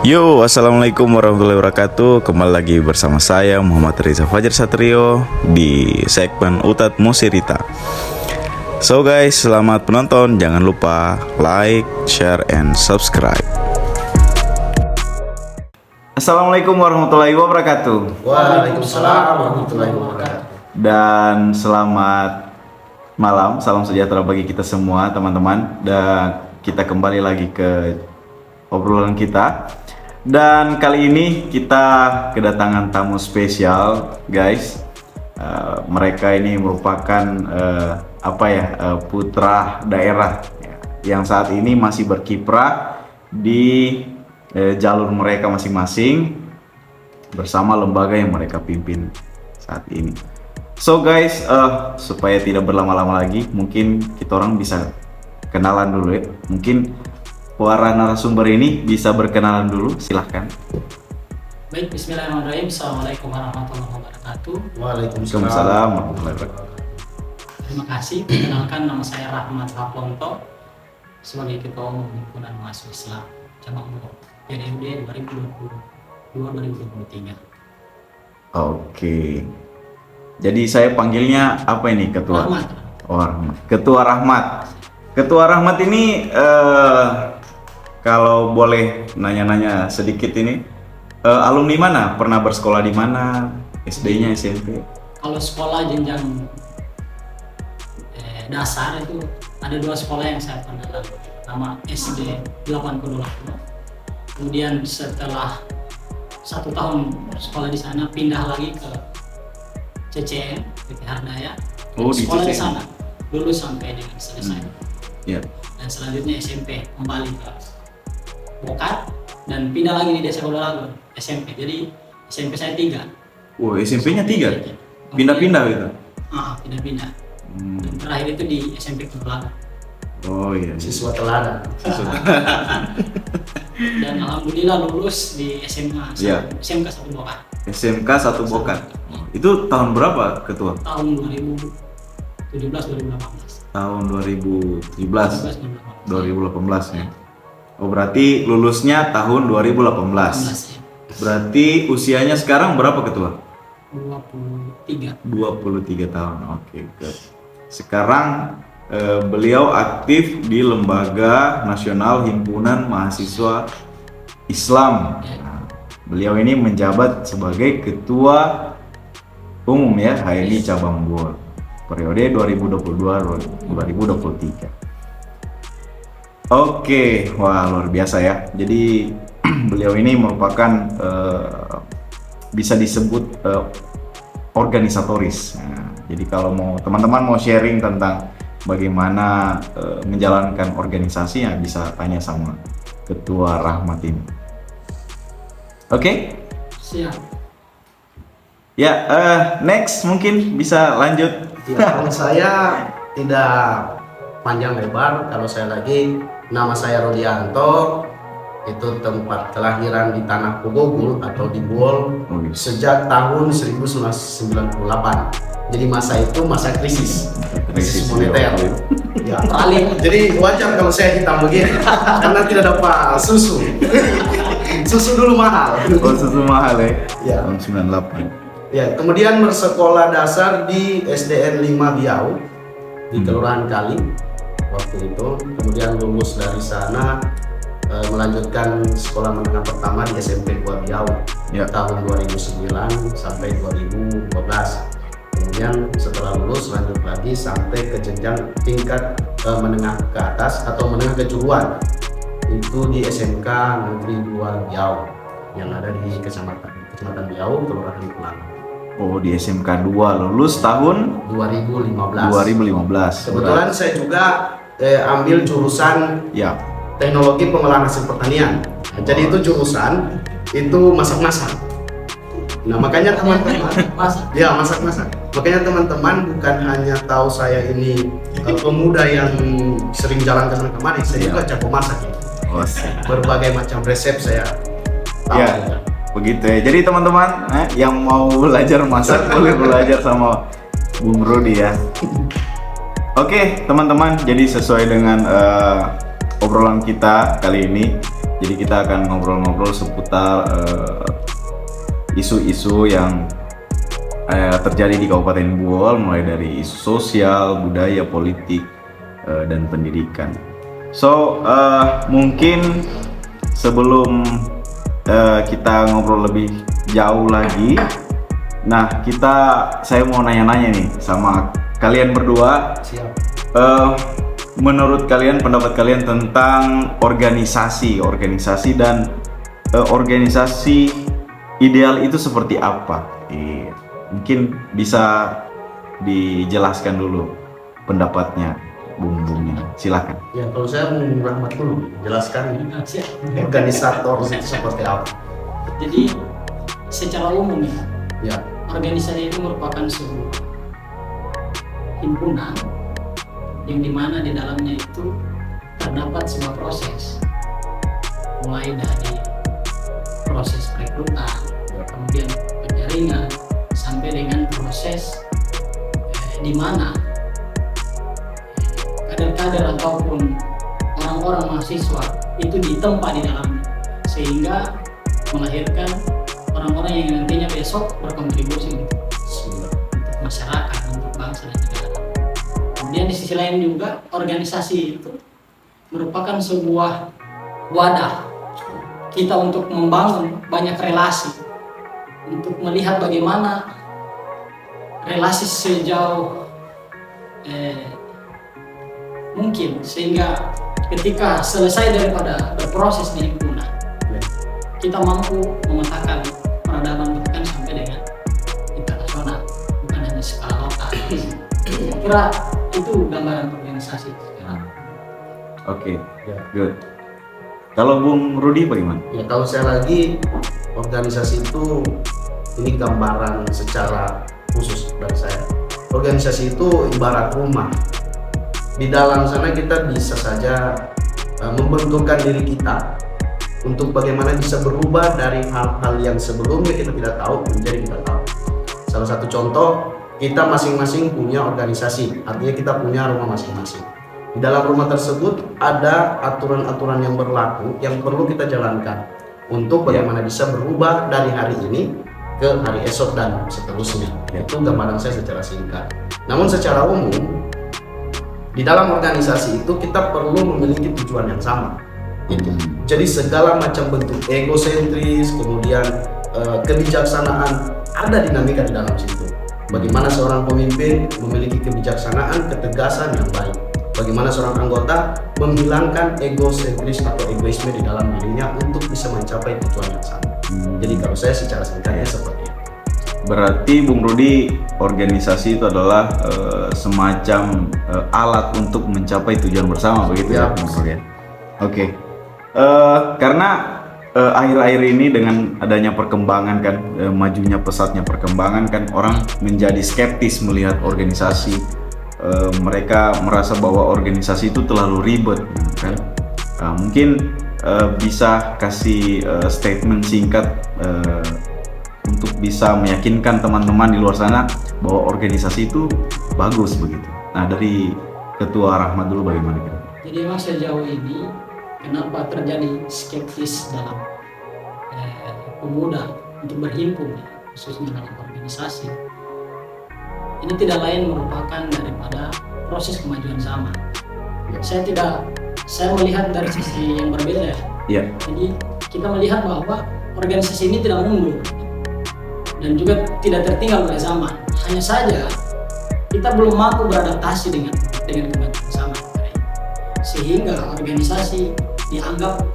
Yo, assalamualaikum warahmatullahi wabarakatuh. Kembali lagi bersama saya Muhammad Reza Fajar Satrio di segmen Utat Musirita. So guys, selamat penonton. Jangan lupa like, share, and subscribe. Assalamualaikum warahmatullahi wabarakatuh. Waalaikumsalam warahmatullahi wabarakatuh. Dan selamat malam, salam sejahtera bagi kita semua teman-teman. Dan kita kembali lagi ke obrolan kita. Dan kali ini kita kedatangan tamu spesial, guys. Mereka ini merupakan putra daerah yang saat ini masih berkiprah di jalur mereka masing-masing bersama lembaga yang mereka pimpin saat ini. So guys, supaya tidak berlama-lama lagi, mungkin kita orang bisa kenalan dulu ya. Mungkin para narasumber ini bisa berkenalan dulu, silahkan. Baik, bismillahirrahmanirrahim. Assalamualaikum warahmatullahi wabarakatuh. Waalaikumsalam warahmatullahi wabarakatuh. Terima kasih. Perkenalkan, nama saya Rahmat Raponto sebagai Ketua Umum Himpunan Mahasiswa Islam Cabang Bogor PDUD 2022-2023. Oke. Jadi saya panggilnya apa ini, Ketua? Rahmat. Oh, Rahmat. Ketua Rahmat. Ketua Rahmat ini kalau boleh nanya-nanya sedikit ini, alumni mana? Pernah bersekolah di mana? SD-nya, SMP? Kalau sekolah jenjang dasar itu ada 2 sekolah yang saya pernah lalui. Nama SD 8 Kodolak. Kemudian setelah 1 tahun sekolah di sana, pindah lagi ke CCM, PT Hardaya. Oh, di sekolah di CCM. sana lulus sampai dengan selesai. Ya. Dan selanjutnya SMP kembali ke Bokat dan pindah lagi di Desa Kodolago SMP. Jadi SMP saya 3. Oh, SMP-nya 3? Pindah-pindah gitu? Pindah-pindah. Dan terakhir itu di SMP Kodolago. Oh iya. Siswa teladan. Dan alhamdulillah lulus di SMA. Iya. SMK 1 Bokat. SMK 1 Bokat. Itu tahun berapa, Ketua? Tahun 2017-2018. Tahun 2017. 2018. 2018 ya. Oh, berarti lulusnya tahun 2018. 18 ya. Berarti usianya sekarang berapa, Ketua? 23. 23 tahun. Oke, good. Sekarang beliau aktif di Lembaga Nasional Himpunan Mahasiswa Islam. Nah, beliau ini menjabat sebagai Ketua Umum ya, HMI Cabang Bogor. Periode 2022-2023. Oke, wah luar biasa ya. Jadi beliau ini merupakan bisa disebut organisatoris. Nah, jadi kalau teman-teman mau sharing tentang bagaimana menjalankan organisasi, ya bisa tanya sama Ketua Rahmat ini. Oke? Siap. Ya, next mungkin bisa lanjut. Ya, kalau saya tidak panjang lebar, kalau saya lagi, nama saya Rodianto, itu tempat kelahiran di Tanah Pogogul atau di Buol sejak tahun 1998. Jadi masa itu masa krisis moneter. Ya, jadi wajar kalau saya hitam begini karena tidak dapat susu. Susu dulu mahal. Oh, susu mahal ya? Ya. Tahun 98. Ya, kemudian bersekolah dasar di SDN 5 Biau di Kelurahan Kali waktu itu. Kemudian lulus dari sana, melanjutkan sekolah menengah pertama di SMP 2 Biau tahun 2009 sampai 2012. Kemudian setelah lulus lanjut lagi sampai ke jenjang tingkat menengah ke atas atau menengah kejuruan, itu di SMK Negeri 2 Biau yang ada di Kecamatan Biau, Kelurahan Pulang. Oh, di SMK 2 lulus tahun 2015. Kebetulan saya juga ambil jurusan ya, teknologi pengolahan hasil pertanian. Jadi itu jurusan itu masak-masak. Nah, makanya teman-teman masak-masak. Makanya teman-teman bukan hanya tahu saya ini pemuda yang sering jalan ke sana kemari, saya juga jago masak. Berbagai macam resep saya tahu. Ya, begitu ya. Jadi teman-teman yang mau belajar masak boleh belajar sama Bung Rodi ya. Oke teman-teman, jadi sesuai dengan obrolan kita kali ini, Jadi kita akan ngobrol-ngobrol seputar isu-isu yang terjadi di Kabupaten Buol, mulai dari isu sosial, budaya, politik, dan pendidikan. So mungkin sebelum kita ngobrol lebih jauh lagi, nah saya mau nanya-nanya nih sama kalian berdua. Siap. Menurut kalian, pendapat kalian tentang organisasi dan organisasi ideal itu seperti apa? Mungkin bisa dijelaskan dulu pendapatnya, Bung Bung. Silakan. Ya, kalau saya mau Rahmat dulu jelaskan Siap. organisator itu seperti apa. Jadi secara umum Ya, organisasi itu merupakan sebuah himpunan yang dimana di dalamnya itu terdapat sebuah proses, mulai dari proses perekrutan, kemudian penjaringan, sampai dengan proses di mana kader-kader ataupun orang-orang mahasiswa itu ditempa di dalamnya, sehingga melahirkan orang-orang yang nantinya besok berkontribusi untuk masyarakat, untuk bangsa dan negara. Kemudian di sisi lain juga organisasi itu merupakan sebuah wadah kita untuk membangun banyak relasi, untuk melihat bagaimana relasi sejauh mungkin, sehingga ketika selesai daripada berproses di himpunan, kita mampu memetakan peradaban bahkan sampai dengan tingkat nasional, bukan hanya skala lokal. Kira itu gambaran organisasi sekarang. Oke, ya. good. Kalau Bung Rudi bagaimana? Ya, kalau saya lagi, organisasi itu ini gambaran secara khusus dari saya. Organisasi itu ibarat rumah. Di dalam sana kita bisa saja membentukkan diri kita untuk bagaimana bisa berubah dari hal-hal yang sebelumnya kita tidak tahu menjadi kita tahu. Salah satu contoh, kita masing-masing punya organisasi, artinya kita punya rumah masing-masing. Di dalam rumah tersebut ada aturan-aturan yang berlaku yang perlu kita jalankan untuk bagaimana bisa berubah dari hari ini ke hari esok dan seterusnya. Itu gambaran saya secara singkat. Namun secara umum, di dalam organisasi itu kita perlu memiliki tujuan yang sama. Jadi segala macam bentuk egosentris, kemudian kebijaksanaan, ada dinamika di dalam situ. Bagaimana seorang pemimpin memiliki kebijaksanaan, ketegasan yang baik. Bagaimana seorang anggota menghilangkan egosentris atau egoisme di dalam dirinya untuk bisa mencapai tujuan yang sama. Jadi kalau saya secara singkatnya seperti itu. Berarti Bung Rudi, organisasi itu adalah semacam alat untuk mencapai tujuan bersama, begitu ya, Bung Rudi? Oke. Karena akhir-akhir ini dengan adanya perkembangan kan, majunya pesatnya perkembangan kan, orang menjadi skeptis melihat organisasi. Mereka merasa bahwa organisasi itu terlalu ribet kan. Mungkin bisa kasih statement singkat untuk bisa meyakinkan teman-teman di luar sana bahwa organisasi itu bagus begitu. Nah, dari Ketua Rahmat dulu bagaimana kira? Jadi memang sejauh ini kenapa terjadi skeptis dalam pemuda untuk berhimpun, khususnya dalam organisasi? Ini tidak lain merupakan daripada proses kemajuan zaman. Saya melihat dari sisi yang berbeda ya. Iya. Jadi kita melihat bahwa organisasi ini tidak mundur dan juga tidak tertinggal oleh zaman. Hanya saja kita belum mampu beradaptasi dengan kemajuan zaman, sehingga organisasi dianggap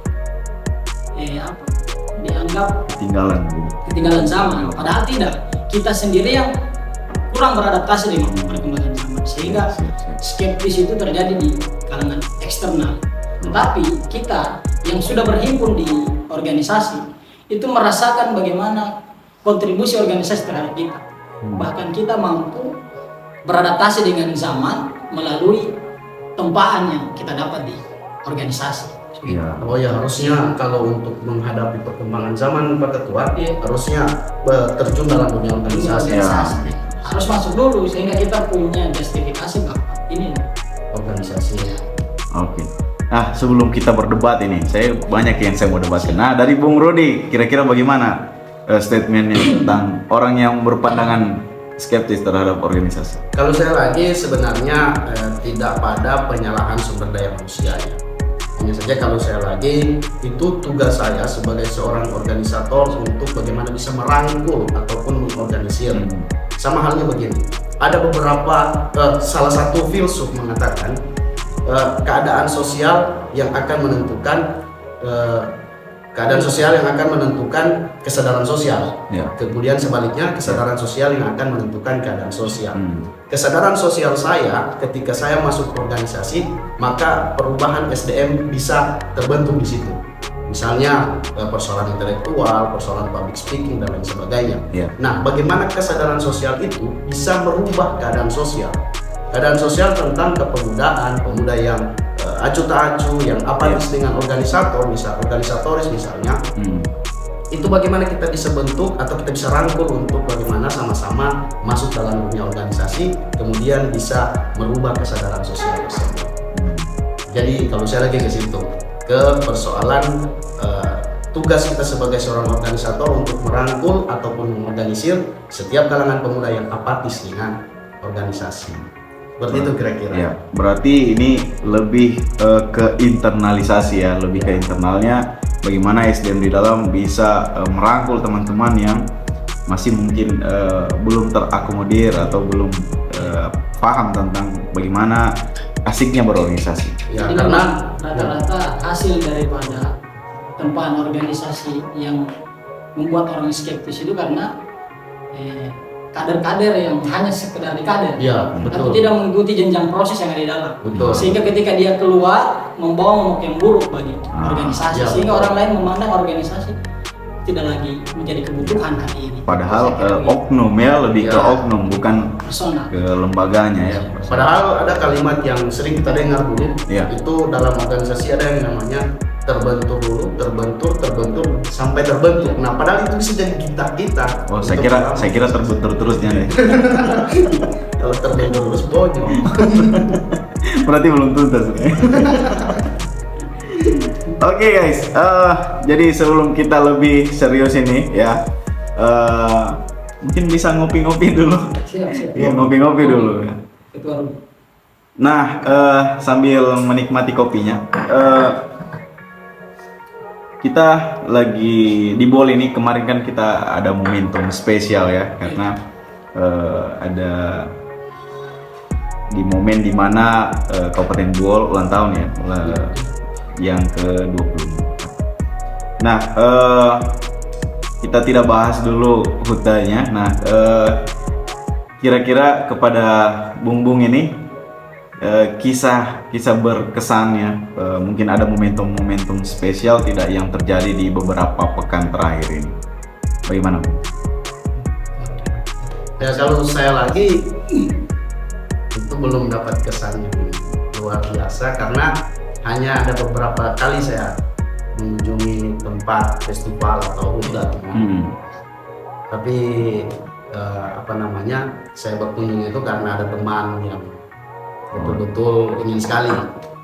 ketinggalan zaman. Padahal tidak, kita sendiri yang kurang beradaptasi dengan perkembangan zaman, sehingga skeptis itu terjadi di kalangan eksternal. Tetapi kita yang sudah berhimpun di organisasi itu merasakan bagaimana kontribusi organisasi terhadap kita. Bahkan kita mampu beradaptasi dengan zaman melalui tempaan yang kita dapat di organisasi. Iya. Oh ya, harusnya kalau untuk menghadapi perkembangan zaman Pak Ketua, harusnya terjun dalam dunia organisasi. Harus masuk dulu sehingga kita punya justifikasi bahwa ini organisasi. Oke. Nah, sebelum kita berdebat ini, saya banyak yang saya mau debatkan. Nah, dari Bung Rodi, kira-kira bagaimana statementnya tentang orang yang berpandangan skeptis terhadap organisasi? Kalau saya lagi sebenarnya tidak pada penyalahan sumber daya manusia ya. Hanya saja kalau saya lagi itu tugas saya sebagai seorang organisator untuk bagaimana bisa merangkul ataupun mengorganisir. Sama halnya begini, ada beberapa salah satu filsuf mengatakan keadaan sosial yang akan menentukan kesadaran sosial. Ya. Kemudian sebaliknya kesadaran sosial yang akan menentukan keadaan sosial. Kesadaran sosial saya ketika saya masuk organisasi, maka perubahan SDM bisa terbentuk di situ. Misalnya persoalan intelektual, persoalan public speaking dan lain sebagainya. Ya. Nah, bagaimana kesadaran sosial itu bisa merubah keadaan sosial? Keadaan sosial tentang kepemudaan, pemuda yang acuh tak acuh, yang apatis dengan organisatoris misalnya. Itu bagaimana kita bisa bentuk atau kita bisa rangkul untuk bagaimana sama-sama masuk dalam dunia organisasi, kemudian bisa merubah kesadaran sosial tersebut. Jadi kalau saya lagi ke situ, ke persoalan tugas kita sebagai seorang organisator untuk merangkul ataupun mengorganisir setiap kalangan pemuda yang apatis dengan organisasi. Seperti itu kira-kira. Ya, berarti ini lebih ke internalisasi ya, lebih ke internalnya. Bagaimana SDM di dalam bisa merangkul teman-teman yang masih mungkin belum terakomodir atau belum paham tentang bagaimana asiknya berorganisasi. Ya, Jadi karena rata-rata hasil daripada tempahan organisasi yang membuat orang skeptis itu karena kader-kader yang hanya sekedar kader, ya, tapi betul. tidak mengikuti jenjang proses yang ada di dalam. Betul. Sehingga ketika dia keluar membawa momok yang buruk bagi organisasi, ya, sehingga betul. orang lain memandang organisasi tidak lagi menjadi kebutuhan hari ini. Padahal Saya kira oknum ya, lebih ke Ya. oknum bukan personal. ke lembaganya ya. Padahal ada kalimat yang sering kita dengar dulu, Iya. itu dalam organisasi ada yang namanya terbentur dulu, terbentur, sampai terbentuk. Nah, padahal itu bisa jadi kita. Oh, saya kira terbentur terusnya nih. Kalau terbentur terus bonyok. Berarti belum tuntas. Oke guys, jadi sebelum kita lebih serius ini ya, mungkin bisa ngopi-ngopi dulu. Siap. Iya, ngopi-ngopi dulu ya. Ketua Rumi. Nah, sambil menikmati kopinya, kita lagi di BOL ini kemarin kan kita ada momentum spesial ya, karena ada di momen dimana Kabupaten BOL ulang tahun ya, yang ke-20. Nah, kita tidak bahas dulu hutanya. Nah, kira-kira kepada Bung ini kisah berkesannya, mungkin ada momentum spesial tidak yang terjadi di beberapa pekan terakhir ini. Bagaimana, Bung? Ya, kalau saya lagi itu belum dapat kesan yang luar biasa karena hanya ada beberapa kali saya mengunjungi tempat festival atau hutan. Tapi saya berkunjung itu karena ada teman yang betul-betul ingin sekali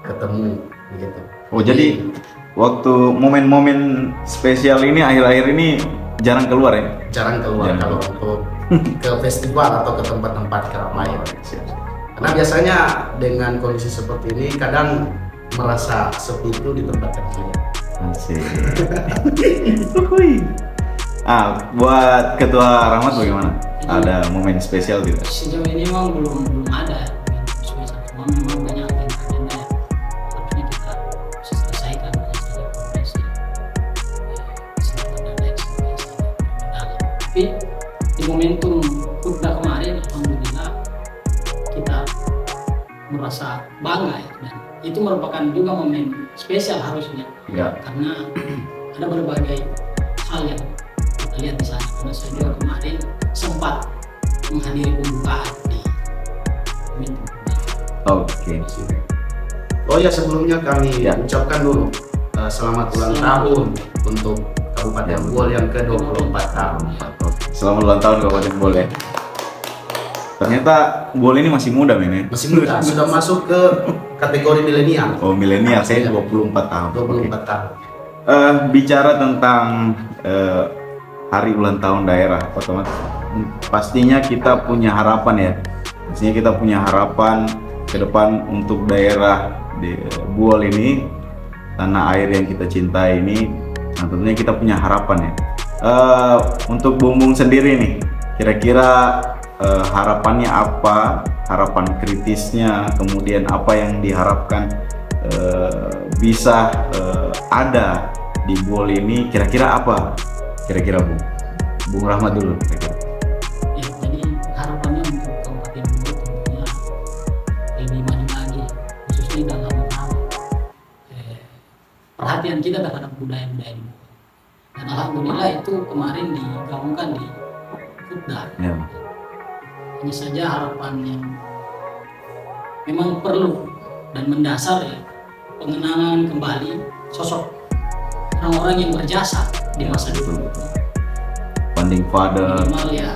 ketemu gitu. Oh, jadi waktu momen-momen spesial ini akhir-akhir ini jarang keluar ya? Jarang keluar kalau untuk ke festival atau ke tempat-tempat keramaian. Karena biasanya dengan kondisi seperti ini kadang merasa sepi itu di tempat keramaian. Asik. Buat Ketua Rahmat bagaimana? Ada momen spesial tidak? Sejauh ini memang belum ada spesial, cuma memang banyak agenda yang harusnya kita bisa selesaikan dari konferensi dan lain sebagainya. Tapi di momentum khutbah kemarin, alhamdulillah kita merasa bangga ya, dan itu merupakan juga momen spesial harusnya, karena ada berbagai hal yang kita lihat di sana. Karena saya juga kemarin sempat menghadiri pembukaan di momentum. Oke. Oh ya, sebelumnya kami ucapkan dulu selamat ulang tahun untuk Kabupaten BOL yang ke-24 tahun. Selamat ulang tahun Kabupaten BOL ya. Ternyata Buol ini masih muda men ya? Masih muda, sudah masuk ke kategori milenial. Oh milenial, saya Iya. 24 tahun. 24 tahun. Bicara tentang hari ulang tahun daerah, otomatis pastinya kita punya harapan ya. Pastinya kita punya harapan ke depan untuk daerah di Buol ini, tanah air yang kita cintai ini. Nah, tentunya kita punya harapan ya. Untuk Bung Bung sendiri nih, kira-kira harapannya apa? Harapan kritisnya, kemudian apa yang diharapkan bisa ada di Buol ini, kira-kira apa? Kira-kira Bung Rahmat dulu kira-kira. Ya, jadi harapannya untuk Kabupaten Buol tentunya lebih maju lagi, khususnya dalam hal perhatian kita terhadap budaya-budaya di Buol. Dan alhamdulillah itu kemarin digaungkan di Kutda. Ya. Hanya saja harapan yang memang perlu dan mendasar ya, pengenangan kembali sosok orang-orang yang berjasa di masa dulu. Founding father, Minimal ya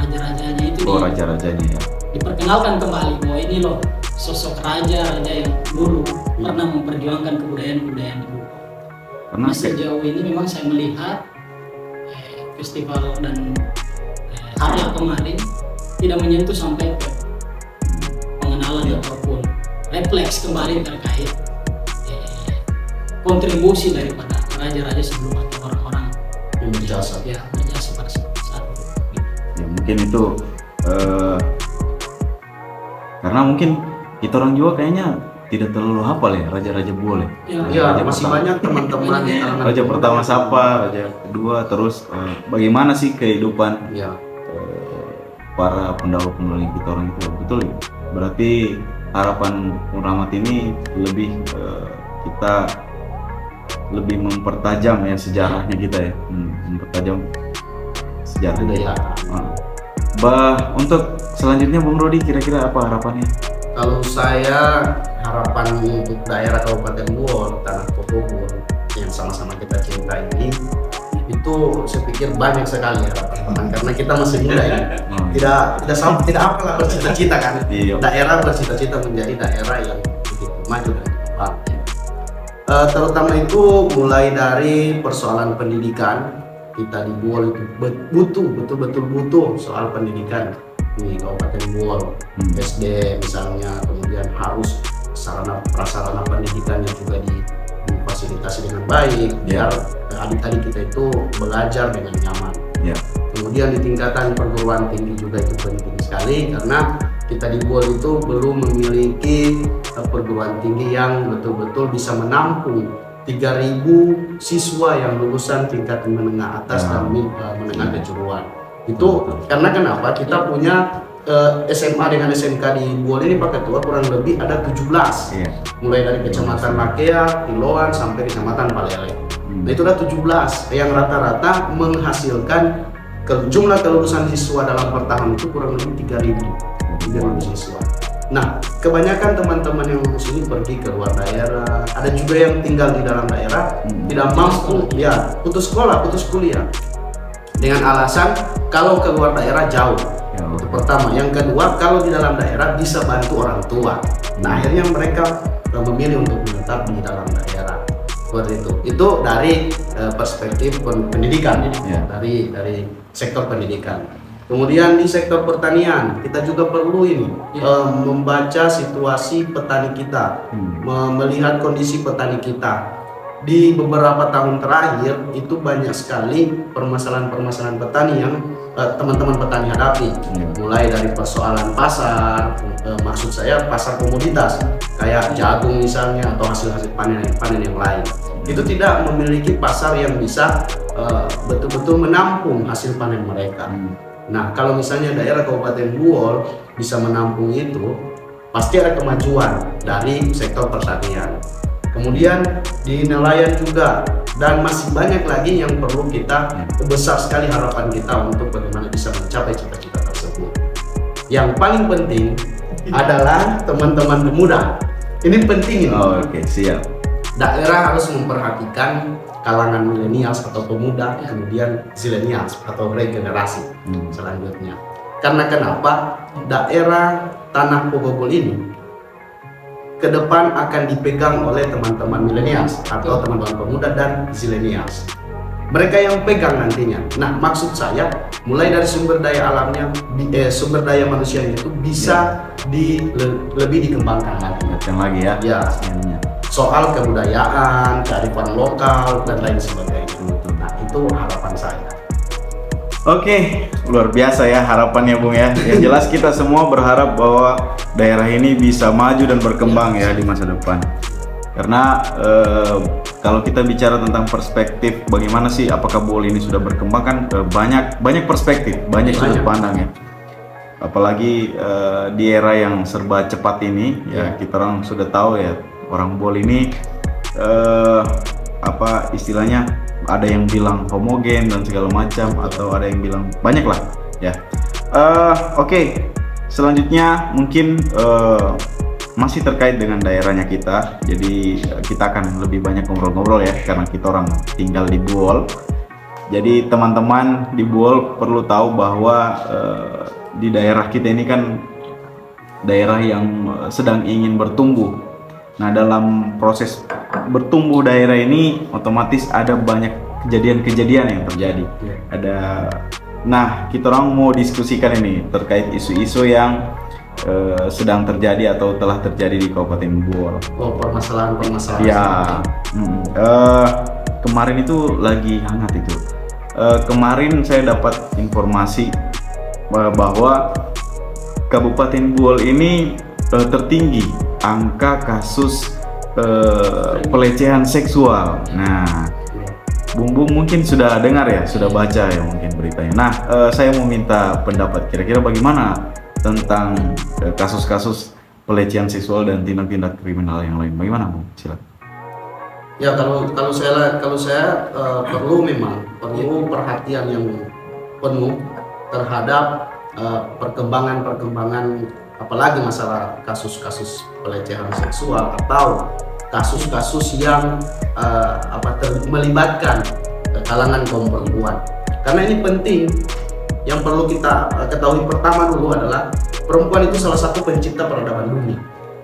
raja-rajanya itu raja-rajanya ya. diperkenalkan kembali bahwa ini loh sosok raja-raja yang dulu pernah memperjuangkan kebudayaan-kebudayaan di Buol. Karena Sejauh ini memang saya melihat festival dan hari yang kemarin tidak menyentuh sampai ke pengenalan ataupun refleks kembali terkait kontribusi daripada raja-raja sebelum atau orang-orang Yang berjasa. ya berjasa pada saat itu. ya, mungkin itu karena mungkin kita orang juga kayaknya tidak terlalu hafal ya raja-raja Buol ya. Ya, Raja masih pertama. banyak teman-teman di kalangan Raja pemuda pertama yang- siapa, raja kedua, terus bagaimana sih kehidupan Ya, para pendahulu-pendahulu kita orang itu, betul ya? Berarti harapan Bung Rahmat ini lebih kita lebih mempertajam ya sejarahnya kita ya, mempertajam sejarah budaya. Untuk selanjutnya Bung Rodi kira-kira apa harapannya? Kalau saya harapan untuk daerah Kabupaten Buol, Tanah Koko Buol yang sama-sama kita cintai ini, itu saya pikir banyak sekali harapan karena kita masih muda ya. Tidak apalah bercita-cita kan. Iya. Daerah bercita-cita menjadi daerah yang begitu maju dan berkembang. Terutama itu mulai dari persoalan pendidikan, kita di Buol itu betul-betul butuh soal pendidikan di Kabupaten Buol. SD misalnya, kemudian harus sarana prasarana pendidikannya juga difasilitasi dengan baik biar adik-adik kita itu belajar dengan nyaman. Ya. Kemudian di tingkatan perguruan tinggi juga itu penting sekali karena kita di Buol itu belum memiliki perguruan tinggi yang betul-betul bisa menampung 3.000 siswa yang lulusan tingkat menengah atas dan menengah kejuruan. Itu karena kenapa? Kita punya SMA dengan SMK di Buol ini Pak Ketua kurang lebih ada 17. Iya. Mulai dari Kecamatan Makea, Iloan sampai Kecamatan Palele. Nah, itu ada 17 yang rata-rata menghasilkan jumlah kelulusan siswa dalam per tahun itu kurang lebih 3.000 siswa. Nah, kebanyakan teman-teman yang lulus ini pergi ke luar daerah. Ada juga yang tinggal di dalam daerah tidak mampu, ya putus sekolah, putus kuliah dengan alasan kalau ke luar daerah jauh. Ya. Itu pertama. Yang kedua, kalau di dalam daerah bisa bantu orang tua. Nah, akhirnya mereka memilih untuk menetap di dalam daerah. Seperti itu. Itu dari perspektif pendidikan, Ya. dari sektor pendidikan. Kemudian di sektor pertanian, kita juga perlu ini membaca situasi petani kita, melihat kondisi petani kita. Di beberapa tahun terakhir itu banyak sekali permasalahan-permasalahan petani yang teman-teman petani hadapi, mulai dari persoalan pasar, maksud saya pasar komoditas kayak jagung misalnya atau hasil-hasil panen yang lain. Itu tidak memiliki pasar yang bisa betul-betul menampung hasil panen mereka. Nah, kalau misalnya daerah Kabupaten Buol bisa menampung itu, pasti ada kemajuan dari sektor pertanian. Kemudian di nelayan juga, dan masih banyak lagi yang perlu kita, besar sekali harapan kita untuk bagaimana bisa mencapai cita-cita tersebut. Yang paling penting adalah teman-teman pemuda. Ini penting ini. Oh, oke, siap. Daerah harus memperhatikan kalangan milenials atau pemuda, kemudian zilenials atau regenerasi selanjutnya. Karena kenapa? Daerah Tanah Pogogol ini ke depan akan dipegang oleh teman-teman milenials atau teman-teman pemuda dan zilenials. Mereka yang pegang nantinya. Nah, maksud saya mulai dari sumber daya alamnya, sumber daya manusianya itu bisa lebih dikembangkan lagi. Yang lagi ya. Ya, Sebenarnya. soal kebudayaan, kearifan lokal dan lain sebagainya. Nah, itu harapan saya. Oke, luar biasa ya harapannya Bung ya. Yang jelas kita semua berharap bahwa daerah ini bisa maju dan berkembang ya di masa depan. Karena kalau kita bicara tentang perspektif bagaimana sih apakah Buol ini sudah berkembang kan banyak perspektif, banyak sudut pandang ya. Apalagi di era yang serba cepat ini ya kita orang sudah tahu ya orang Buol ini apa istilahnya ada yang bilang homogen dan segala macam atau ada yang bilang banyak lah ya. Oke. Selanjutnya mungkin masih terkait dengan daerahnya kita. Jadi kita akan lebih banyak ngobrol-ngobrol ya karena kita orang tinggal di Buol. Jadi teman-teman di Buol perlu tahu bahwa di daerah kita ini kan daerah yang sedang ingin bertumbuh. Nah, dalam proses bertumbuh daerah ini otomatis ada banyak kejadian-kejadian yang terjadi. Nah, kita orang mau diskusikan ini terkait isu-isu yang sedang terjadi atau telah terjadi di Kabupaten Buol. Oh, permasalahan-permasalahan. Ya, kemarin itu lagi hangat itu. Kemarin saya dapat informasi bahwa Kabupaten Buol ini tertinggi angka kasus pelecehan seksual. Nah, Bung mungkin sudah dengar ya, sudah baca ya mungkin beritanya. Nah, saya mau minta pendapat kira-kira bagaimana tentang kasus-kasus pelecehan seksual dan tindak-tindak kriminal yang lain. Bagaimana Bung? Silakan. Ya, kalau saya perlu perhatian yang penuh terhadap perkembangan apalagi masalah kasus-kasus pelecehan seksual atau kasus-kasus yang melibatkan kalangan kaum perempuan. Karena ini penting, yang perlu kita ketahui pertama dulu adalah perempuan itu salah satu pencipta peradaban dunia.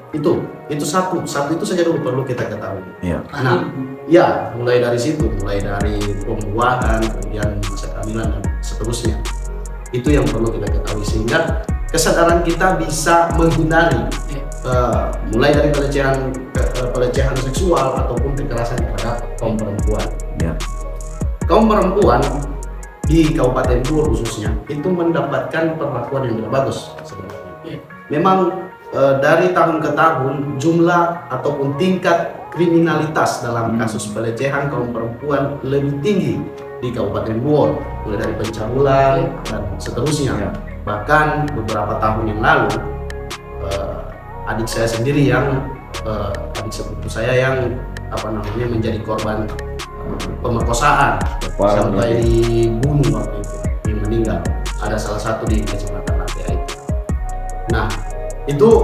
Itu satu itu saja dulu perlu kita ketahui. Iya. Nah, ya mulai dari situ, mulai dari pembuahan, kemudian masa kehamilan dan seterusnya. Itu yang perlu kita ketahui sehingga kesadaran kita bisa menghindari mulai dari pelecehan seksual ataupun kekerasan terhadap kaum perempuan. Ya. Kaum perempuan di Kabupaten Buol khususnya itu mendapatkan perlakuan yang tidak bagus sebenarnya. Memang dari tahun ke tahun jumlah ataupun tingkat kriminalitas dalam kasus pelecehan kaum perempuan lebih tinggi di Kabupaten Buol, mulai dari pencabulan dan seterusnya. Bahkan beberapa tahun yang lalu adik saya sendiri adik sepupu saya yang menjadi korban pemerkosaan sampai dibunuh waktu itu, yang meninggal. Ada salah satu di Kecamatan Atea itu. Nah, itu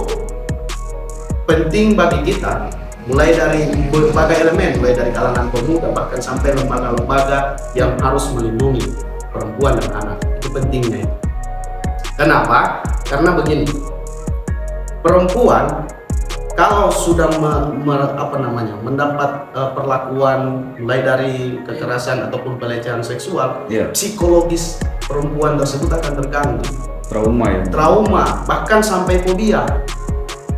penting bagi kita, mulai dari berbagai elemen, mulai dari kalangan pemuda bahkan sampai lembaga-lembaga yang harus melindungi perempuan dan anak. Itu pentingnya. Kenapa? Karena begini, perempuan kalau sudah mendapat perlakuan mulai dari kekerasan ataupun pelecehan seksual, psikologis perempuan tersebut akan terganggu. Trauma, bahkan sampai fobia.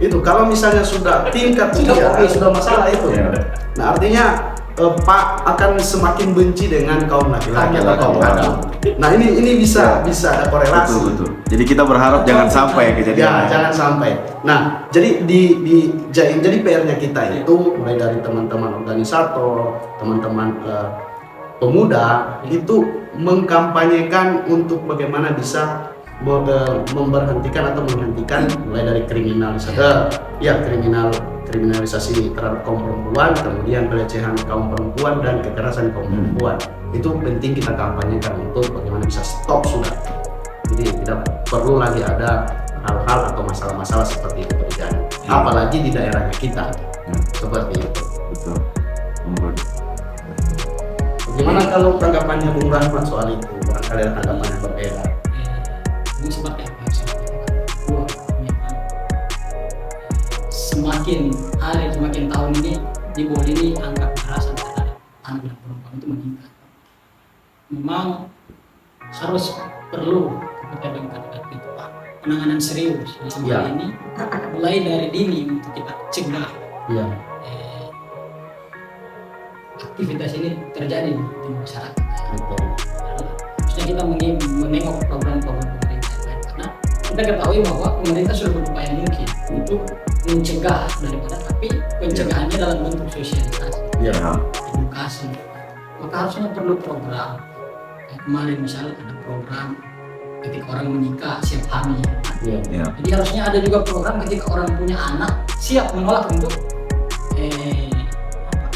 Itu kalau misalnya sudah tingkat fobia, sudah masalah itu. Nah, artinya akan semakin benci dengan kaum laki-laki atau kaum adam. Nah, ini bisa ada korelasi. Betul. Jadi kita berharap jangan sampai kejadian. Jangan sampai. Nah, jadi jadi PR-nya kita itu mulai dari teman-teman organisator, teman-teman pemuda itu mengkampanyekan untuk bagaimana bisa menghentikan mulai dari kriminalisasi terhadap kaum perempuan, kemudian pelecehan kaum perempuan dan kekerasan kaum perempuan. Itu penting kita kampanyekan untuk bagaimana bisa stop sudah. Jadi tidak perlu lagi ada hal-hal atau masalah-masalah seperti itu terjadi, apalagi di daerahnya kita. Seperti itu. Betul. Bagaimana kalau tanggapannya Bung Rahmat soal itu? Barangkali ada tanggapan yang berbeda. Ini seperti semakin hari semakin tahun ini di Bogor ini angka kekerasan terhadap anak dan perempuan itu meningkat. Memang harus perlu kita dengan itu Pak, penanganan serius dalam hal ini mulai dari dini untuk kita cegah aktivitas ini terjadi di masyarakat. Betul. Harusnya kita menengok program-program pemerintah karena kita ketahui bahwa pemerintah sudah berupaya mungkin untuk mencegah daripada, tapi pencegahannya dalam bentuk sosialisasi, edukasi. Maka harusnya perlu program. Kayak kemarin misalnya ada program ketika orang menikah siap hamil. Jadi harusnya ada juga program ketika orang punya anak siap menolak untuk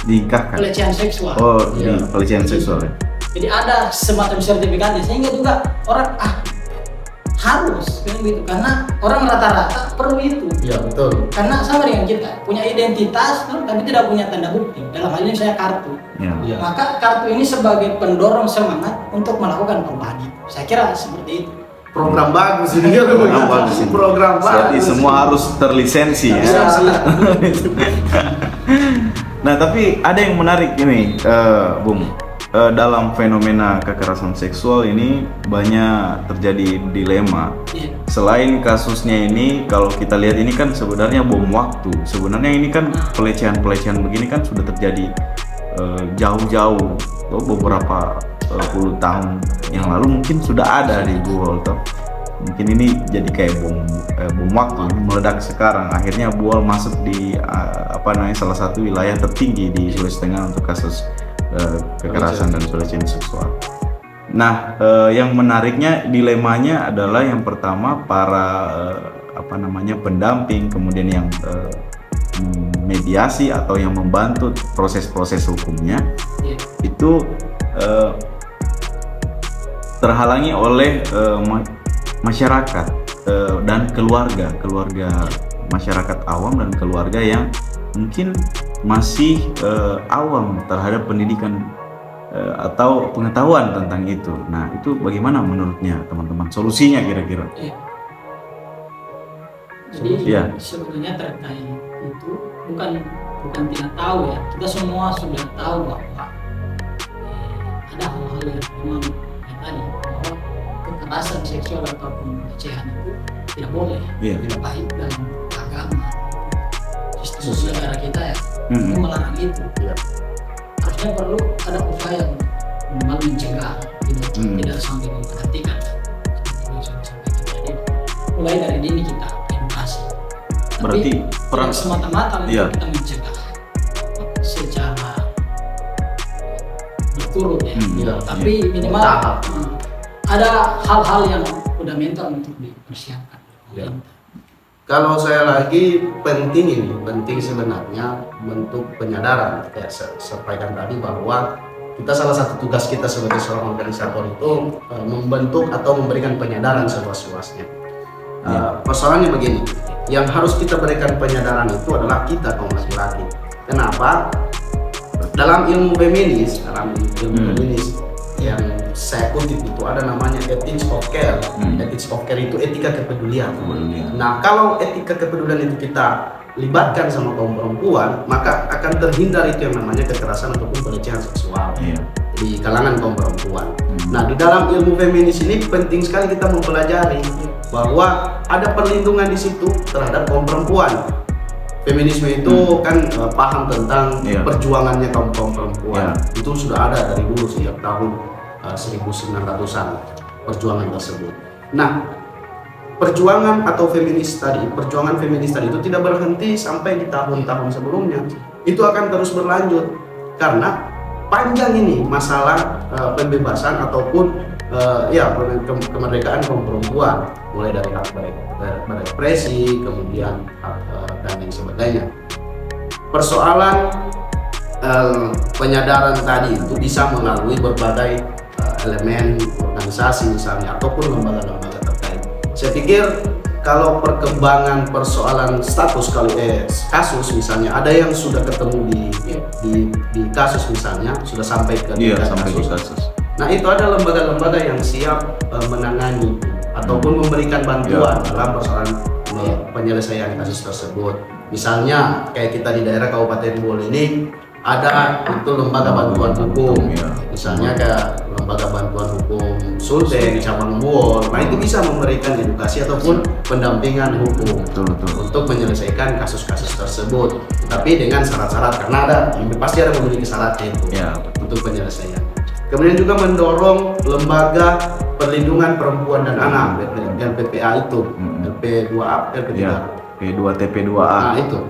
dinikahkan. Pelecehan seksual. Pelecehan seksual. Jadi ada semacam sertifikatnya sehingga juga orang harus kan gitu, karena orang rata-rata perlu itu. Iya betul. Karena sama dengan kita punya identitas tapi tidak punya tanda bukti. Dalam hal ini saya kartu. Maka kartu ini sebagai pendorong semangat untuk melakukan perubahan itu. Saya kira seperti itu. Program bagus ini ya. Program bagus. Jadi semua harus terlisensi ya. Nah tapi ada yang menarik ini, Bung. Dalam fenomena kekerasan seksual ini banyak terjadi dilema. Selain kasusnya ini, kalau kita lihat ini kan sebenarnya bom waktu. Sebenarnya ini kan pelecehan begini kan sudah terjadi jauh-jauh, beberapa puluh tahun yang lalu mungkin sudah ada di Bohol toh. Mungkin ini jadi kayak bom waktu meledak sekarang. Akhirnya Bohol masuk di salah satu wilayah tertinggi di Sulawesi Tengah untuk kasus kekerasan dan pelecehan seksual. Nah, yang menariknya dilemanya adalah yang pertama para pendamping, kemudian yang mediasi atau yang membantu proses-proses hukumnya itu terhalangi oleh masyarakat dan keluarga masyarakat awam dan keluarga yang mungkin masih awam terhadap pendidikan atau pengetahuan tentang itu. Nah, itu bagaimana menurutnya teman-teman? Solusinya kira-kira? Jadi sebetulnya terkait itu bukan tidak tahu ya. Kita semua sudah tahu bahwa ada hal-hal yang memang tadi bahwa kekerasan seksual ataupun pelecehan itu tidak boleh, tidak baik dalam agama. Sistem negara kita itu melarang itu. Harusnya perlu ada upaya untuk mencegah, tidak sampai memperhatikan. Jadi mulai dari dini kita edukasi. Berarti peran semata-mata untuk kita mencegah secara berturut tapi minimal ada hal-hal yang fundamental untuk dipersiapkan. Kalau saya lagi penting sebenarnya bentuk penyadaran. Kayak saya sampaikan tadi bahwa kita salah satu tugas kita sebagai seorang organisator itu membentuk atau memberikan penyadaran seluas-luasnya. Persoalannya begini, yang harus kita berikan penyadaran itu adalah kita kaum laki-laki. Kenapa? Dalam ilmu feminis, yang saya kutip itu ada namanya ethics of care. Ethics of care itu etika kepedulian. Nah, kalau etika kepedulian itu kita libatkan sama kaum perempuan, maka akan terhindar itu yang namanya kekerasan ataupun pelecehan seksual di kalangan kaum perempuan. Nah, di dalam ilmu feminis ini penting sekali kita mempelajari bahwa ada perlindungan di situ terhadap kaum perempuan. Feminisme itu kan paham tentang perjuangannya kaum perempuan. Itu sudah ada dari dulu sejak tahun 1900-an perjuangan tersebut. Nah, perjuangan feminis tadi itu tidak berhenti sampai di tahun-tahun sebelumnya. Itu akan terus berlanjut karena panjang ini masalah pembebasan ataupun kemerdekaan kaum perempuan, mulai dari hak berekspresi, kemudian dan lain sebagainya. Persoalan penyadaran tadi itu bisa melalui berbagai elemen organisasi misalnya ataupun lembaga-lembaga terkait. Saya pikir kalau perkembangan persoalan status kasus misalnya ada yang sudah ketemu di kasus misalnya sudah sampai ke kasus. Nah, itu ada lembaga-lembaga yang siap menangani ataupun memberikan bantuan dalam persoalan penyelesaian kasus tersebut. Misalnya kayak kita di daerah Kabupaten Buol ini ada itu lembaga bantuan hukum, ya. misalnya kayak lembaga bantuan hukum Sulteng cabang Buol. Nah itu bisa memberikan edukasi ataupun pendampingan hukum untuk menyelesaikan kasus-kasus tersebut, tapi dengan syarat-syarat, karena pasti ada memiliki syaratnya itu Ya. untuk penyelesaian. Kemudian juga mendorong lembaga perlindungan perempuan dan anak LPPA itu, LP2A, LP3. Ya, P2 TP2A. Nah itu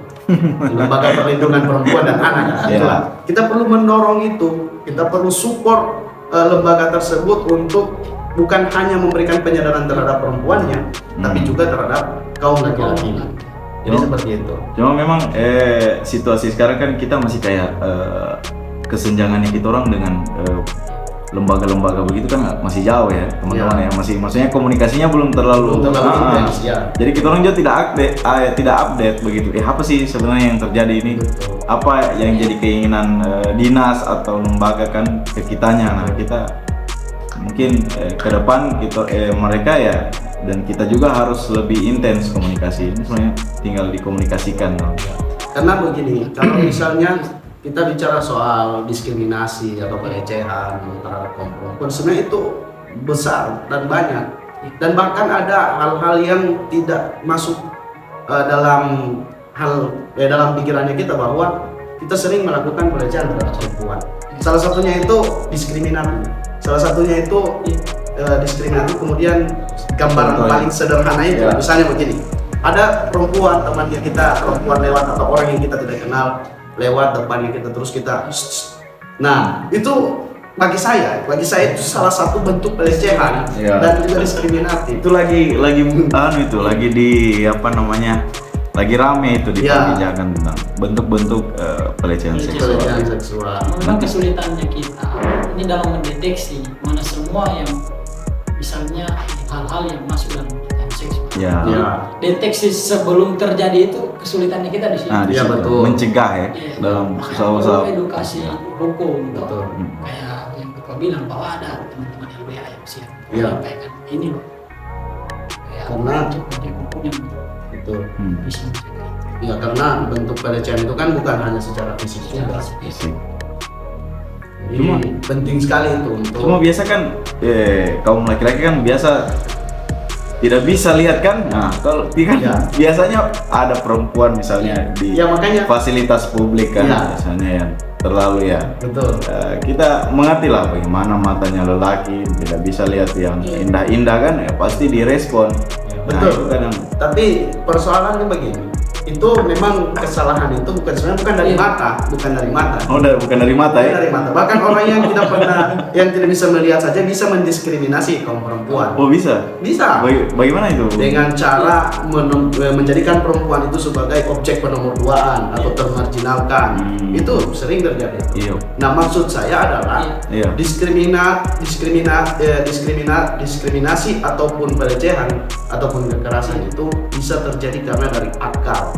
lembaga perlindungan perempuan dan anak. Ya. Itulah. Kita perlu mendorong itu, kita perlu support lembaga tersebut untuk bukan hanya memberikan penyadaran terhadap perempuannya, tapi juga terhadap kaum laki-laki. Jadi seperti itu. Cuma memang situasi sekarang kan kita masih kayak kesenjangannya kita orang dengan lembaga-lembaga begitu kan masih jauh ya teman-teman ya, masih maksudnya komunikasinya belum terlalu intens ya. Jadi kita orang juga tidak update begitu. Apa sih sebenarnya yang terjadi ini? Betul. Apa yang jadi keinginan dinas atau lembaga kan ke kitanya. Nah, kita mungkin ke depan kita mereka ya, dan kita juga harus lebih intens komunikasi. Ini sebenarnya tinggal dikomunikasikan. Karena begini, kalau misalnya kita bicara soal diskriminasi atau pelecehan terhadap kaum perempuan, sebenarnya itu besar dan banyak, dan bahkan ada hal-hal yang tidak masuk dalam pikirannya kita, bahwa kita sering melakukan pelecehan terhadap perempuan. Salah satunya itu diskriminatif. Diskriminatif. Kemudian gambaran paling sederhana itu, misalnya begini, ada perempuan temannya kita, perempuan lewat atau orang yang kita tidak kenal lewat depannya kita, terus kita nah itu bagi saya itu salah satu bentuk pelecehan dan juga diskriminatif. Itu lagi di lagi rame itu di perbincangan tentang bentuk-bentuk pelecehan seksual. Memang kesulitannya kita ini dalam mendeteksi mana semua yang misalnya hal-hal yang masuk dalam pelecehan seksual. Deteksi sebelum terjadi itu kesulitannya kita di sini. Nah, betul. Mencegah ya, dalam usaha-usaha edukasi hukum. Betul. Kayak yang Bapak bilang bahwa ada teman-teman LBH yang siap menyampaikan ini loh. Karena hukum yang betul. Bisa mencegah. Ya, karena bentuk pelecehan itu kan bukan hanya secara fisik juga. Jadi penting sekali itu untuk. Cuma biasa kan kaum laki-laki kan biasa tidak bisa lihat kan. Nah, kalau biasanya ada perempuan misalnya di fasilitas publik kan, biasanya yang terlalu betul. Kita mengerti lah bagaimana matanya lelaki tidak bisa lihat yang indah-indah kan, pasti direspon. Betul. Tapi persoalannya begini, itu memang kesalahan itu bukan dari mata. Oh, bukan dari mata ya? Dari mata. Bahkan orang yang tidak bisa melihat saja bisa mendiskriminasi kaum perempuan. Oh, bisa? Bisa. Bagaimana itu? Dengan cara menjadikan perempuan itu sebagai objek penomorduaan atau termarginalkan. Itu sering terjadi. Iya. Nah, maksud saya adalah diskriminasi ataupun pelecehan ataupun kekerasan itu bisa terjadi karena dari akal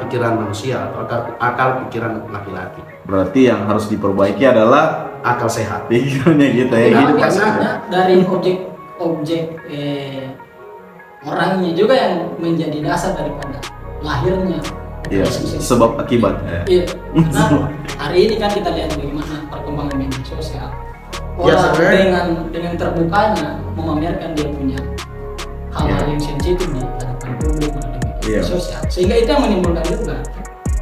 pikiran manusia atau akal pikiran laki-laki. Berarti yang harus diperbaiki adalah akal sehat. Pikirannya gitu ya. Hidup dari objek orangnya juga yang menjadi dasar daripada lahirnya. Iya, sebab akibat. Iya. Nah, hari ini kan kita lihat bagaimana perkembangan media sosial. Orang dengan terbukanya memamerkan dia punya hal-hal yang sensitif di hadapan publik melalui media sosial, sehingga itu yang menimbulkan juga.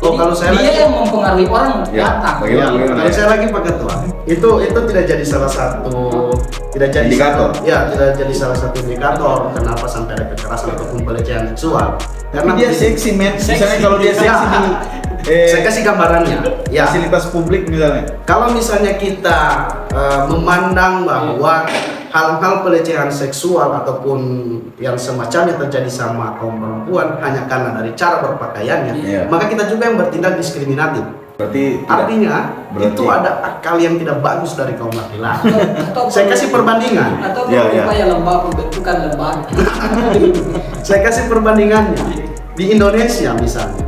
Kalau saya dia yang mempengaruhi orang untuk datang. Kalau saya lagi Pak Ketua, itu tidak jadi salah satu indikator. Tidak jadi salah satu indikator kenapa sampai ada kekerasan ataupun pelecehan seksual. Karena dia seksi men. Misalnya kalau dia seksi saya kasih gambarannya. Fasilitas publik misalnya. Kalau misalnya kita memandang bahwa hal-hal pelecehan seksual ataupun yang semacamnya terjadi sama kaum perempuan hanya karena dari cara berpakaiannya, maka kita juga yang bertindak diskriminatif. Artinya itu ada akal yang tidak bagus dari kaum laki-laki. Saya kasih perbandingan. Atau upaya lembaga pembentukan lembaga. Saya kasih perbandingannya. Di Indonesia misalnya,